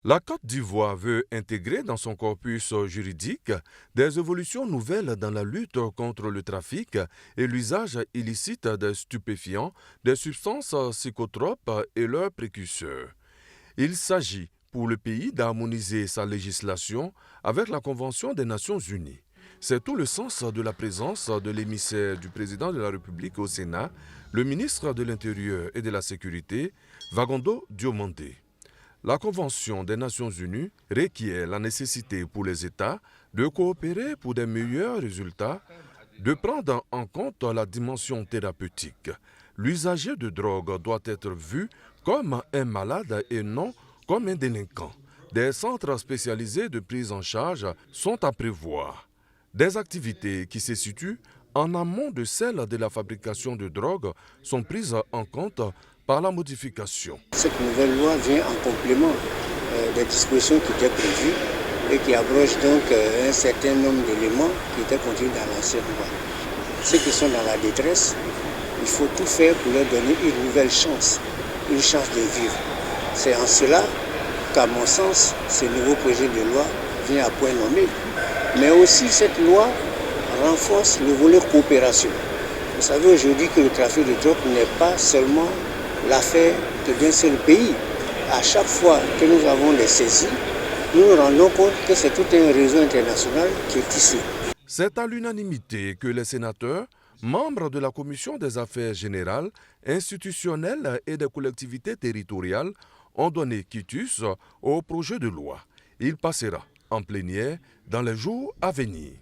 La Côte d'Ivoire veut intégrer dans son corpus juridique des évolutions nouvelles dans la lutte contre le trafic et l'usage illicite des stupéfiants, des substances psychotropes et leurs précurseurs. Il s'agit pour le pays d'harmoniser sa législation avec la Convention des Nations Unies. C'est tout le sens de la présence de l'émissaire du président de la République au Sénat, le ministre de l'Intérieur et de la Sécurité, Vagondo Diomandé. La Convention des Nations Unies requiert la nécessité pour les États de coopérer pour des meilleurs résultats, de prendre en compte la dimension thérapeutique. L'usager de drogue doit être vu comme un malade et non comme un délinquant. Des centres spécialisés de prise en charge sont à prévoir. Des activités qui se situent en amont de celles de la fabrication de drogue sont prises en compte par la modification. Cette nouvelle loi vient en complément des dispositions qui étaient prévues et qui abrogent donc un certain nombre d'éléments qui étaient contenus dans l'ancienne loi. Ceux qui sont dans la détresse, il faut tout faire pour leur donner une nouvelle chance, une chance de vivre. C'est en cela qu'à mon sens, ce nouveau projet de loi vient à point nommé. Mais aussi cette loi renforce le volet coopération. Vous savez aujourd'hui que le trafic de drogue n'est pas seulement l'affaire d'un seul pays. À chaque fois que nous avons des saisies, nous nous rendons compte que c'est tout un réseau international qui est ici. C'est à l'unanimité que les sénateurs, membres de la Commission des affaires générales, institutionnelles et des collectivités territoriales, ont donné quitus au projet de loi. Il passera en plénière dans les jours à venir.